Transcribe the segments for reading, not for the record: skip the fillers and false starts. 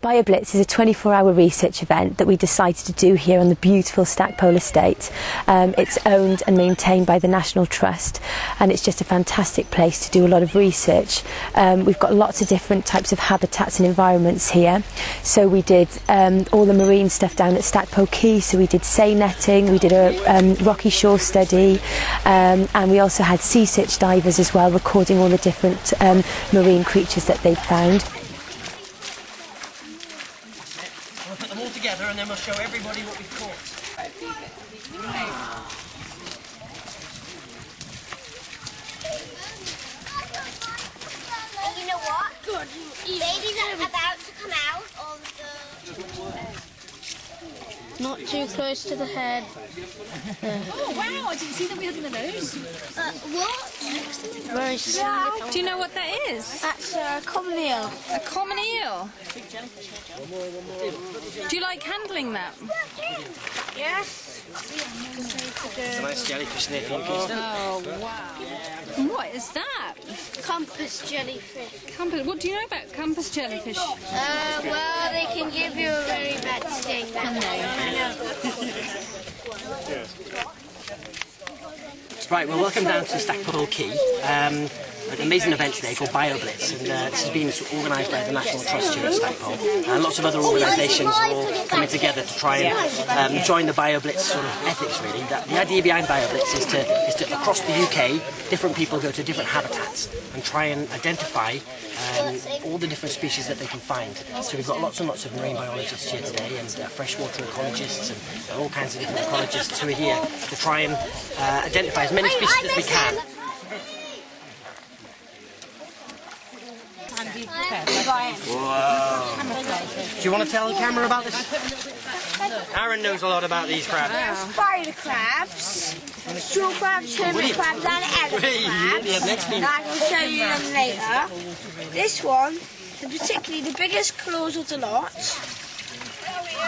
Bioblitz is a 24-hour research event that we decided to do here on the beautiful Stackpole Estate. It's owned and maintained by the National Trust, and it's just a fantastic place to do a lot of research. We've got lots of different types of habitats and environments here. So we did all the marine stuff down at Stackpole Quay, so we did sei netting, we did a rocky shore study, and we also had sea sitch divers as well, recording all the different marine creatures that they've found. We'll put them all together and then we'll show everybody what we've caught. And you know what? Ladies are about to come out of the... Not too close to the head. Oh wow, I didn't see that we had one of those. What? Very small. Do you know what that is? That's a common eel. A common eel. Do you like handling that? Yes. It's a nice jellyfish there for you, Kirsten. Oh wow. And what is that? Compass jellyfish. Compass. What do you know about compass jellyfish? Well, they can give you a very bad sting. Can they? Right, well, welcome down to Stackpole Quay. An amazing event today called Bioblitz, and this has been organised by the National Trust here at Stackpole, and lots of other organisations are all coming together to try and join the Bioblitz sort of ethics, really. The idea behind Bioblitz is to across the UK, different people go to different habitats and try and identify all the different species that they can find. So we've got lots and lots of marine biologists here today, and freshwater ecologists, and all kinds of different ecologists who are here to try and identify as many species as we can. Whoa. Do you want to tell the camera about this? Aaron knows a lot about these crabs. Spider crabs, straw crabs, hermit crabs, and elephant crabs. I will show you them later. This one is particularly the biggest claws of the lot.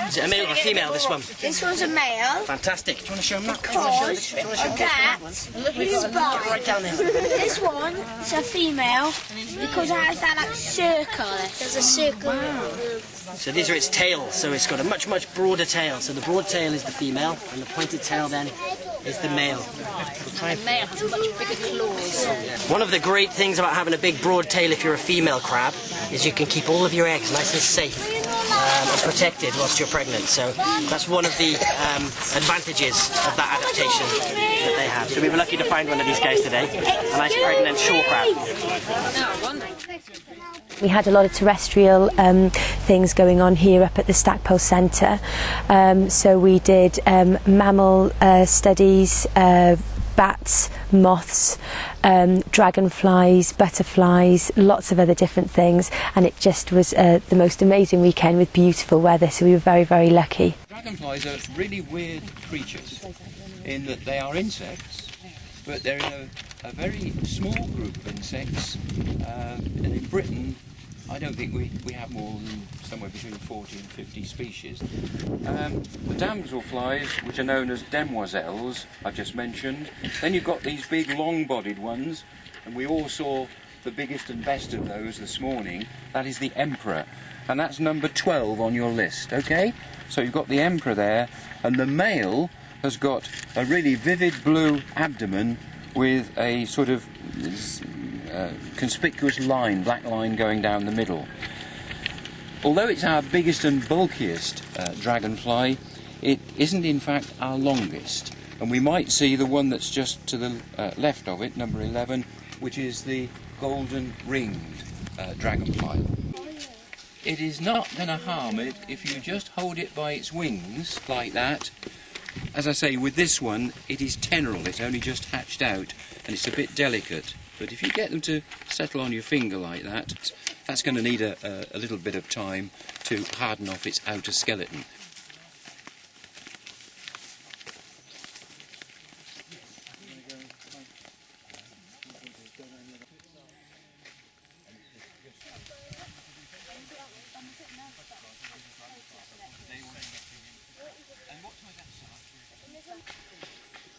Is it a male or a female, this one? This one's a male. Fantastic. Do you want to show them that? Because of that, he's right down there. This one is a female because it has that like circle. There's a circle. Wow. So these are its tails. So it's got a much broader tail. So the broad tail is the female, and the pointed tail then is the male. The male has much bigger claws. One of the great things about having a big broad tail if you're a female crab is you can keep all of your eggs nice and safe and protected whilst you're pregnant. So that's one of the advantages of that adaptation that they have. So we were lucky to find one of these guys today, a nice pregnant shore crab. We had a lot of terrestrial things going on here up at the Stackpole Centre. So we did mammal studies, bats, moths, dragonflies, butterflies, lots of other different things, and it just was the most amazing weekend with beautiful weather, so we were very lucky. Dragonflies are really weird creatures in that they are insects, but they're in a very small group of insects, and in Britain I don't think we have more than somewhere between 40 and 50 species. The damselflies, which are known as demoiselles, I've just mentioned. Then you've got these big long-bodied ones, and we all saw the biggest and best of those this morning. That is the emperor, and that's number 12 on your list, okay? So you've got the emperor there, and the male has got a really vivid blue abdomen with a sort of conspicuous line, black line going down the middle. Although it's our biggest and bulkiest dragonfly, it isn't in fact our longest. And we might see the one that's just to the left of it, number 11, which is the golden ringed dragonfly. It is not going to harm it if you just hold it by its wings like that. As I say, with this one, it is teneral, it's only just hatched out, and it's a bit delicate. But if you get them to settle on your finger like that, that's going to need a little bit of time to harden off its outer skeleton.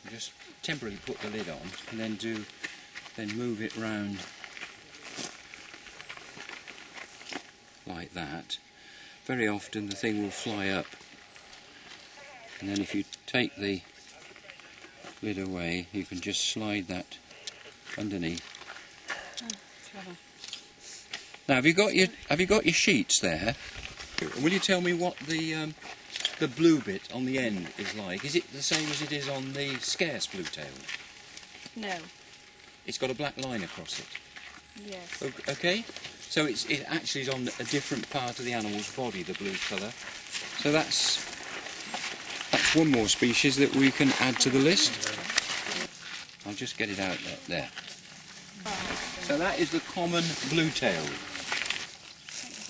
Just temporarily put the lid on and then move it round like that. very often the thing will fly up, and then if you take the lid away, you can just slide that underneath. Now, have you got your sheets there? Will you tell me what the blue bit on the end is like? Is it the same as it is on the scarce blue-tailed? No. It's got a black line across it. Yes. Okay, so it actually is on a different part of the animal's body, the blue colour. So that's one more species that we can add to the list. I'll just get it out there. So that is the common blue-tailed.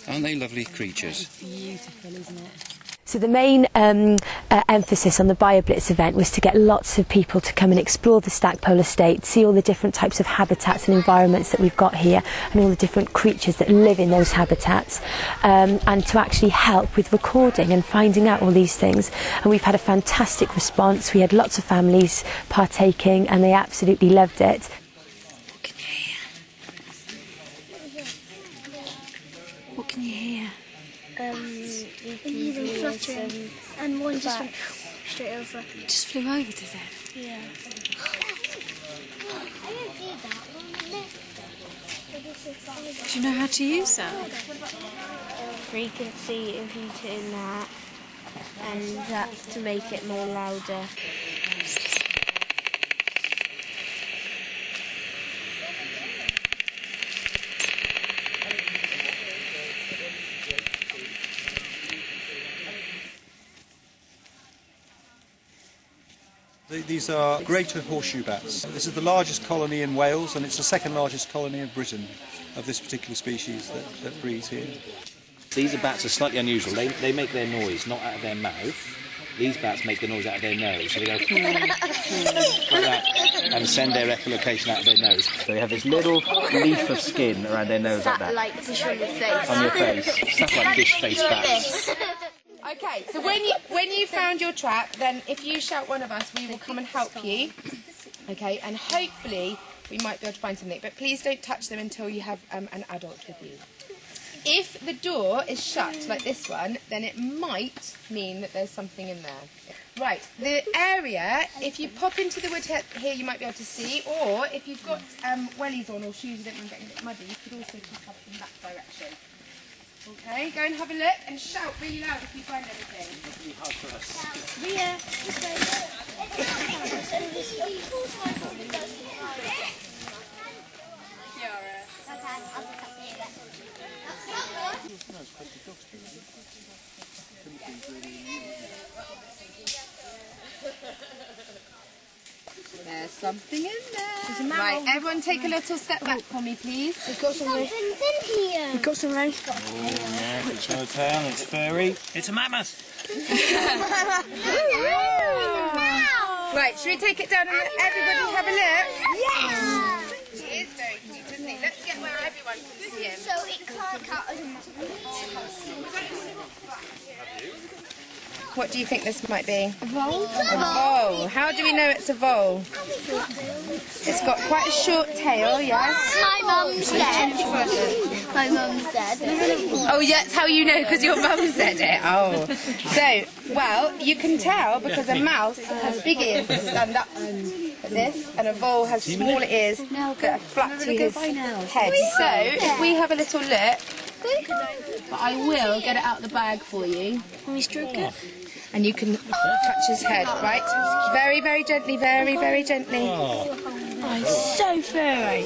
Aren't they lovely creatures? Beautiful, isn't it? So the main emphasis on the Bioblitz event was to get lots of people to come and explore the Stackpole Estate, see all the different types of habitats and environments that we've got here and all the different creatures that live in those habitats, and to actually help with recording and finding out all these things. And we've had a fantastic response. We had lots of families partaking and they absolutely loved it. What can you hear? You hear them fluttering, and one just went straight over. It just flew over, did it? Yeah. Do you know how to use that? Frequency if you turn that, and that's to make it more louder. These are greater horseshoe bats. This is the largest colony in Wales, and it's the second largest colony in Britain of this particular species that breeds here. These bats are slightly unusual. They make their noise not out of their mouth. These bats make the noise out of their nose. So they go like that and send their echolocation out of their nose. So they have this little leaf of skin around their nose like that. Like dish on your face. On your face. Stuff like dish face bats. Okay, so when you found your trap, then if you shout one of us, we will come and help you. Okay, and hopefully we might be able to find something. But please don't touch them until you have an adult with you. If the door is shut like this one, then it might mean that there's something in there. Right, the area, if you pop into the wood here, you might be able to see, or if you've got wellies on or shoes you don't want getting a bit muddy, you could also pick up in that direction. Okay, go and have a look and shout really loud if you find anything. It's really hard for us. Yeah. There's something in there. Right, everyone take a little step back for me, please. We've got something. Something's in here. We've got some rain. Oh yeah, it's got a tail, it's furry. It's a mammoth. Right, should we take it down and let everybody have a look? Yes! It is very cute, isn't it? Let's get where everyone can see him. So it can't cut us. What do you think this might be? A vole? A vole. How do we know it's a vole? It's got quite a short tail, yes? My mum's dead. My mum's dead. Oh, yeah, that's how you know, because your mum said it. Oh. So, well, you can tell because a mouse has big ears that stand up like this, and a vole has small ears that are flat to his head. So, if we have a little look, but I will get it out of the bag for you. Can we stroke it? And you can touch his head, right? Very, very gently, very, very gently. Oh, it's so furry.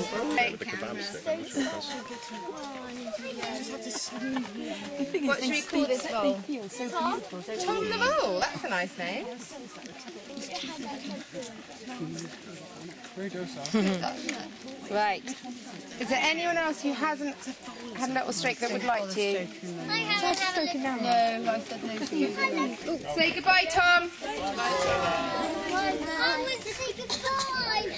What should we call this vole? Tom the Vole. That's a nice name. Right. Is there anyone else who hasn't had a little stroke that would like to? I haven't had a little. No, I said no to you. Say goodbye, Tom. I want to say goodbye.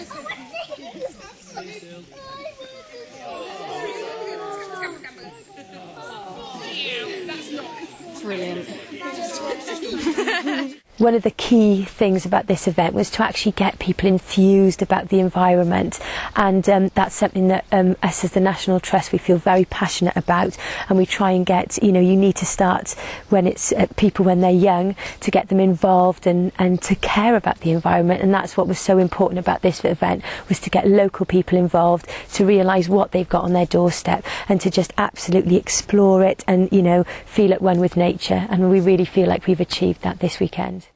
Brilliant. one of the key things about this event was to actually get people enthused about the environment, and that's something that us as the National Trust, we feel very passionate about, and we try and get, you need to start when it's people when they're young, to get them involved and to care about the environment. And that's what was so important about this event, was to get local people involved, to realise what they've got on their doorstep, and to just absolutely explore it and feel at one with nature. And we really feel like we've achieved that this weekend.